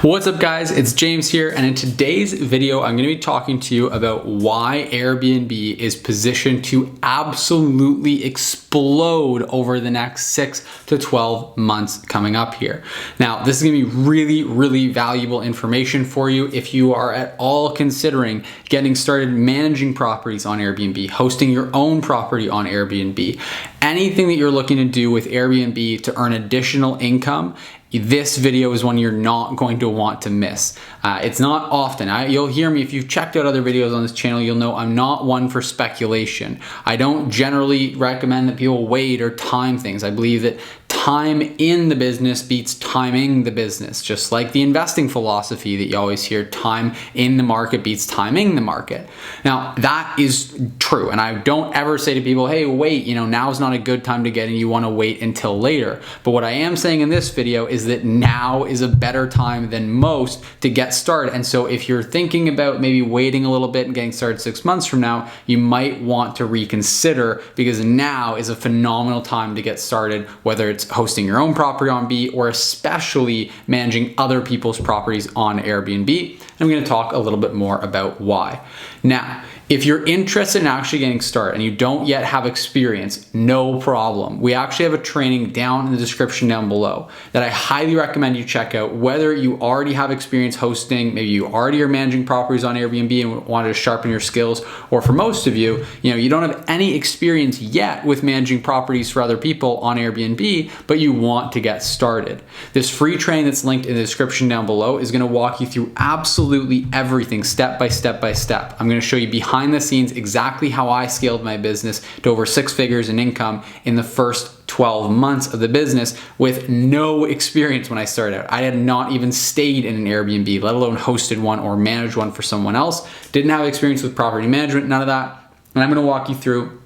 What's up guys, it's James here, and in today's video I'm going to be talking to you about why Airbnb is positioned to absolutely explode over the next 6 to 12 months coming up here. Now this is going to be really valuable information for you if you are at all considering getting started managing properties on Airbnb, hosting your own property on Airbnb, anything that you're looking to do with Airbnb to earn additional income. This video is one you're not going to want to miss. It's not often. You'll hear me, if you've checked out other videos on this channel, you'll know I'm not one for speculation. I don't generally recommend that people wait or time things. I believe that time in the business beats timing the business, just like the investing philosophy that you always hear, time in the market beats timing the market. Now that is true, and I don't ever say to people, hey wait, now's not a good time to get in, you want to wait until later. But what I am saying in this video is that now is a better time than most to get started. And so if you're thinking about maybe waiting a little bit and getting started 6 months from now, you might want to reconsider, because now is a phenomenal time to get started, whether it's hosting your own property on B or especially managing other people's properties on Airbnb. I'm going to talk a little bit more about why. Now, if you're interested in actually getting started and you don't yet have experience, no problem. We actually have a training down in the description down below that I highly recommend you check out, whether you already have experience hosting, maybe you already are managing properties on Airbnb and wanted to sharpen your skills, or for most of you, you don't have any experience yet with managing properties for other people on Airbnb, but you want to get started. This free training that's linked in the description down below is going to walk you through absolutely everything step by step by step. I'm going to show you behind the scenes exactly how I scaled my business to over 6 figures in income in the first 12 months of the business with no experience when I started out. I had not even stayed in an Airbnb, let alone hosted one or managed one for someone else. Didn't have experience with property management, none of that. And I'm going to walk you through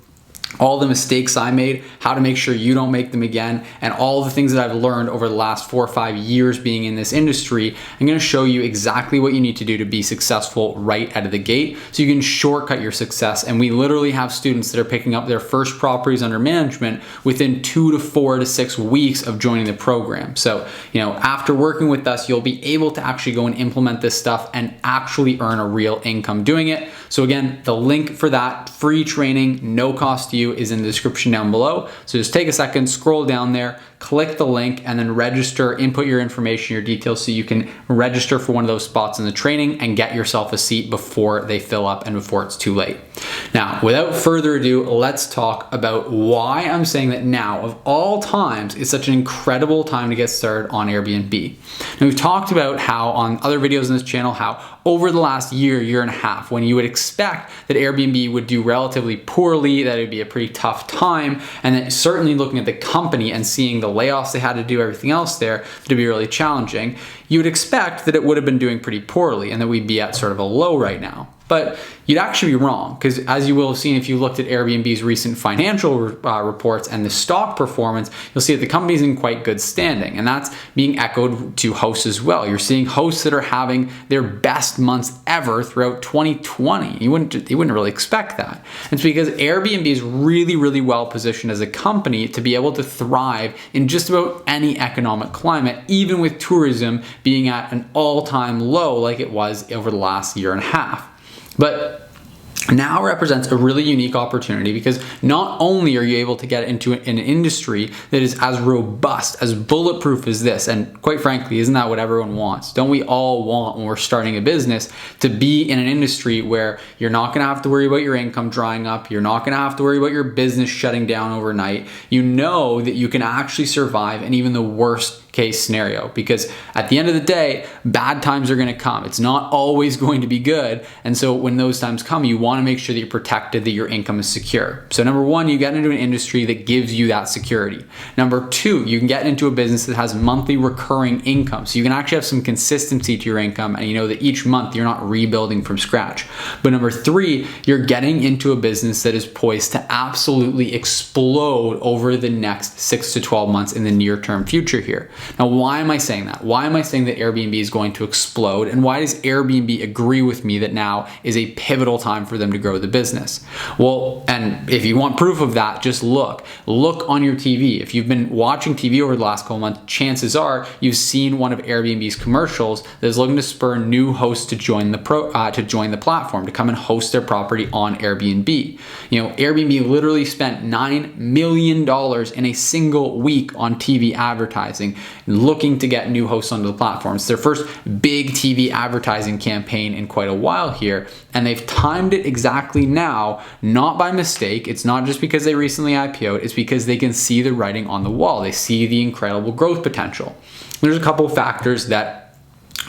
all the mistakes I made, how to make sure you don't make them again, and all the things that I've learned over the last 4 or 5 years being in this industry. I'm going to show you exactly what you need to do to be successful right out of the gate so you can shortcut your success. And we literally have students that are picking up their first properties under management within 2 to 4 to 6 weeks of joining the program. So, after working with us, you'll be able to actually go and implement this stuff and actually earn a real income doing it. So again, the link for that free training, no cost to you, is in the description down below. So just take a second, scroll down there, click the link, and then register, input your information, your details, so you can register for one of those spots in the training and get yourself a seat before they fill up and before it's too late. Now, without further ado, let's talk about why I'm saying that now, of all times, is such an incredible time to get started on Airbnb. Now, we've talked about how on other videos on this channel, how over the last year and a half, when you would expect that Airbnb would do relatively poorly, that it would be a pretty tough time, and that certainly looking at the company and seeing the layoffs they had to do, everything else there, to be really challenging, you would expect that it would have been doing pretty poorly and that we'd be at sort of a low right now. But you'd actually be wrong, because as you will have seen if you looked at Airbnb's recent financial reports and the stock performance, you'll see that the company's in quite good standing, and that's being echoed to hosts as well. You're seeing hosts that are having their best months ever throughout 2020. You wouldn't really expect that. It's because Airbnb is really well positioned as a company to be able to thrive in just about any economic climate, even with tourism being at an all-time low like it was over the last year and a half. But now represents a really unique opportunity, because not only are you able to get into an industry that is as robust, as bulletproof as this, and quite frankly, isn't that what everyone wants? Don't we all want, when we're starting a business, to be in an industry where you're not going to have to worry about your income drying up, you're not going to have to worry about your business shutting down overnight. You know that you can actually survive in even the worst case scenario, because at the end of the day, bad times are going to come. It's not always going to be good. And so when those times come, you want to make sure that you're protected, that your income is secure. So number one, you get into an industry that gives you that security. Number two, you can get into a business that has monthly recurring income. So you can actually have some consistency to your income, and you know that each month you're not rebuilding from scratch. But number three, you're getting into a business that is poised to absolutely explode over the next 6 to 12 months in the near term future here. Now, why am I saying that? Why am I saying that Airbnb is going to explode? And why does Airbnb agree with me that now is a pivotal time for them to grow the business? Well, and if you want proof of that, just look on your TV. If you've been watching TV over the last couple months, chances are you've seen one of Airbnb's commercials that is looking to spur new hosts to join the platform, to come and host their property on Airbnb. Airbnb literally spent $9 million in a single week on TV advertising, looking to get new hosts onto the platform. It's their first big TV advertising campaign in quite a while here, and they've timed it exactly now, not by mistake. It's not just because they recently IPO'd, it's because they can see the writing on the wall. They see the incredible growth potential. There's a couple of factors that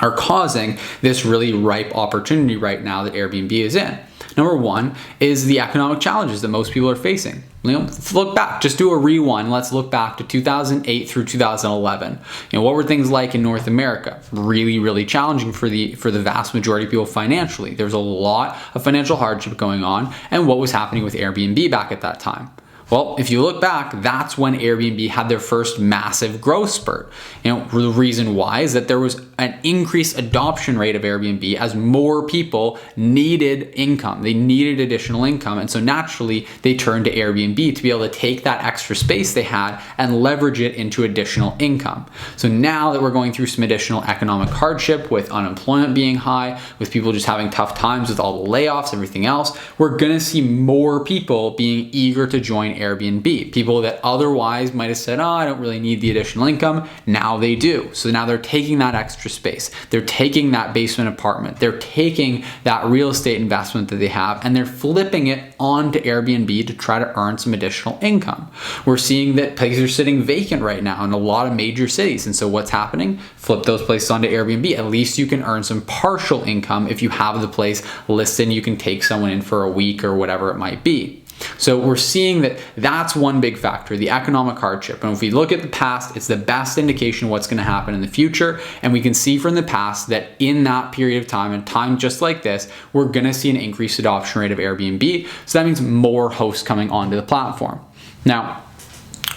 are causing this really ripe opportunity right now that Airbnb is in. Number one is the economic challenges that most people are facing. Let's look back, just do a rewind. Let's look back to 2008 through 2011. What were things like in North America? Really, really challenging for the vast majority of people financially. There was a lot of financial hardship going on, and what was happening with Airbnb back at that time? Well, if you look back, that's when Airbnb had their first massive growth spurt. The reason why is that there was an increased adoption rate of Airbnb as more people needed income. They needed additional income. And so naturally, they turned to Airbnb to be able to take that extra space they had and leverage it into additional income. So now that we're going through some additional economic hardship with unemployment being high, with people just having tough times with all the layoffs, everything else, we're going to see more people being eager to join Airbnb. People that otherwise might have said, I don't really need the additional income. Now they do. So now they're taking that extra space. They're taking that basement apartment. They're taking that real estate investment that they have, and they're flipping it onto Airbnb to try to earn some additional income. We're seeing that places are sitting vacant right now in a lot of major cities. And so what's happening? Flip those places onto Airbnb. At least you can earn some partial income if you have the place listed and you can take someone in for a week or whatever it might be. So we're seeing that that's one big factor, the economic hardship. And if we look at the past, it's the best indication of what's going to happen in the future. And we can see from the past that in that period of time, and time just like this, we're going to see an increased adoption rate of Airbnb. So that means more hosts coming onto the platform. Now,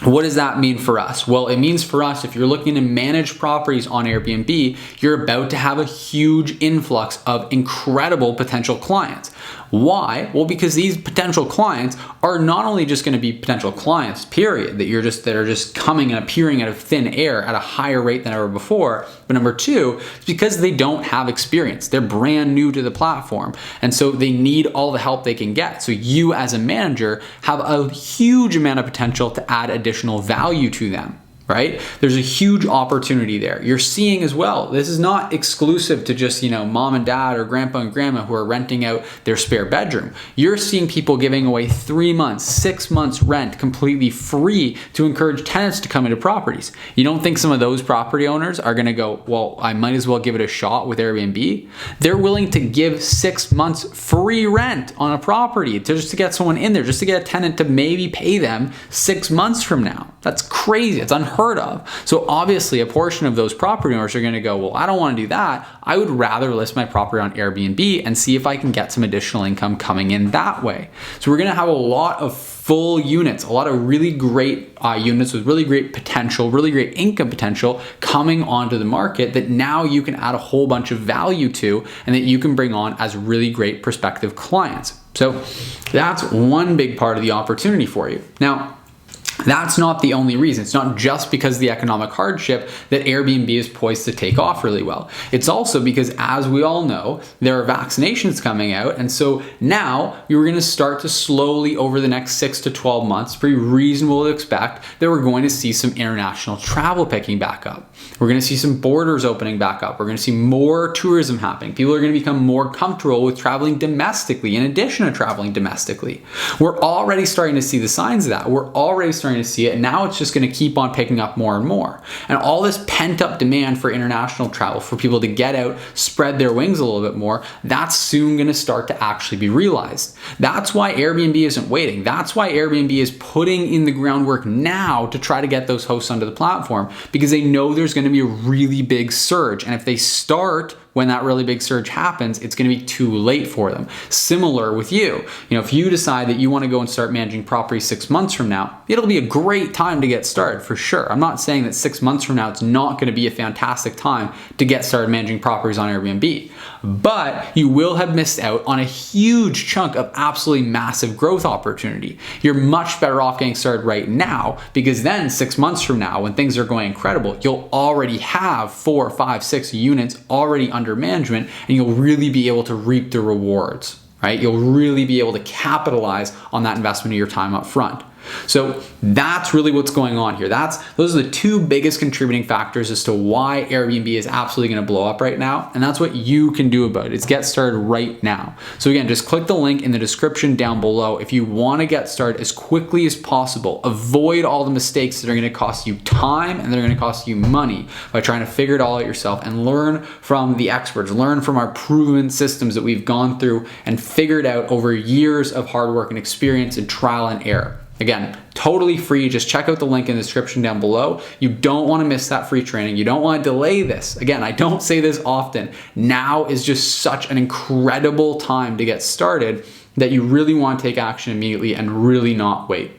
what does that mean for us? Well, it means for us, if you're looking to manage properties on Airbnb, you're about to have a huge influx of incredible potential clients. Why? Well, because these potential clients are not only just going to be potential clients, period, that are just coming and appearing out of thin air at a higher rate than ever before. But number two, it's because they don't have experience. They're brand new to the platform. And so they need all the help they can get. So you as a manager have a huge amount of potential to add additional value to them. Right? There's a huge opportunity there. You're seeing as well, this is not exclusive to just, mom and dad or grandpa and grandma who are renting out their spare bedroom. You're seeing people giving away 3 months, 6 months rent completely free to encourage tenants to come into properties. You don't think some of those property owners are going to go, well, I might as well give it a shot with Airbnb? They're willing to give 6 months free rent on a property just to get someone in there, just to get a tenant to maybe pay them 6 months from now. That's crazy. It's unheard of. So obviously a portion of those property owners are going to go, well, I don't want to do that. I would rather list my property on Airbnb and see if I can get some additional income coming in that way. So we're going to have a lot of full units, a lot of really great units with really great potential, really great income potential coming onto the market that now you can add a whole bunch of value to and that you can bring on as really great prospective clients. So that's one big part of the opportunity for you. Now, that's not the only reason. It's not just because of the economic hardship that Airbnb is poised to take off really well. It's also because, as we all know, there are vaccinations coming out. And so now you're going to start to slowly, over the next 6 to 12 months, pretty reasonable to expect that we're going to see some international travel picking back up. We're going to see some borders opening back up. We're going to see more tourism happening. People are going to become more comfortable with traveling domestically in addition to traveling domestically. We're already starting to see the signs of that. We're already starting to see it, and now it's just going to keep on picking up more and more. And all this pent-up demand for international travel, for people to get out, spread their wings a little bit more, that's soon going to start to actually be realized. That's why Airbnb isn't waiting. That's why Airbnb is putting in the groundwork now to try to get those hosts onto the platform, because they know there's going to be a really big surge. And if they start when that really big surge happens, it's going to be too late for them. Similar with you. If you decide that you want to go and start managing property 6 months from now, it'll be a great time to get started for sure. I'm not saying that 6 months from now it's not going to be a fantastic time to get started managing properties on Airbnb, but you will have missed out on a huge chunk of absolutely massive growth opportunity. You're much better off getting started right now, because then 6 months from now, when things are going incredible, you'll already have 4, 5, 6 units already under management, and you'll really be able to reap the rewards, right? You'll really be able to capitalize on that investment of your time up front. So that's really what's going on here. Those are the two biggest contributing factors as to why Airbnb is absolutely going to blow up right now. And that's what you can do about it. It's get started right now. So again, just click the link in the description down below if you want to get started as quickly as possible. Avoid all the mistakes that are going to cost you time and they're going to cost you money by trying to figure it all out yourself, and learn from the experts, learn from our proven systems that we've gone through and figured out over years of hard work and experience and trial and error. Again, totally free. Just check out the link in the description down below. You don't want to miss that free training. You don't want to delay this. Again, I don't say this often. Now is just such an incredible time to get started that you really want to take action immediately and really not wait.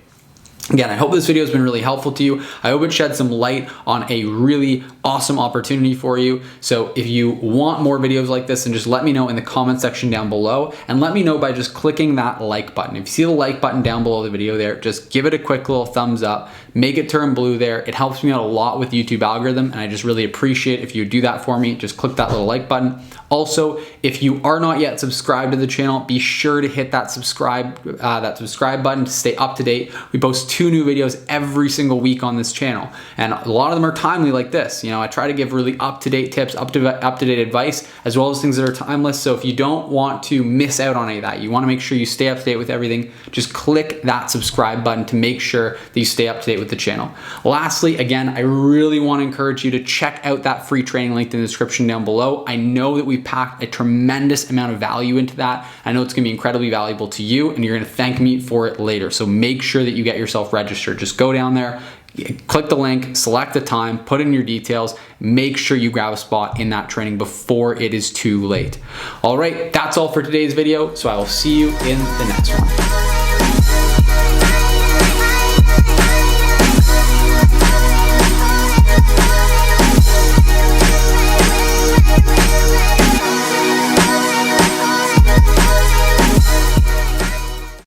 Again, I hope this video has been really helpful to you. I hope it shed some light on a really awesome opportunity for you. So if you want more videos like this, then just let me know in the comment section down below, and let me know by just clicking that like button. If you see the like button down below the video there, just give it a quick little thumbs up, make it turn blue there. It helps me out a lot with YouTube algorithm, and I just really appreciate if you do that for me. Just click that little like button. Also, if you are not yet subscribed to the channel, be sure to hit that subscribe button to stay up to date. We post 2 new videos every single week on this channel, and a lot of them are timely like this. I try to give really up-to-date tips, up-to-date advice, as well as things that are timeless. So if you don't want to miss out on any of that, you want to make sure you stay up to date with everything, just click that subscribe button to make sure that you stay up to date with the channel. Lastly, again, I really want to encourage you to check out that free training link in the description down below. I know that we've packed a tremendous amount of value into that. I know it's going to be incredibly valuable to you, and you're going to thank me for it later. So make sure that you get yourself registered. Just go down there, click the link, select the time, put in your details, make sure you grab a spot in that training before it is too late. All right, that's all for today's video. So I will see you in the next one.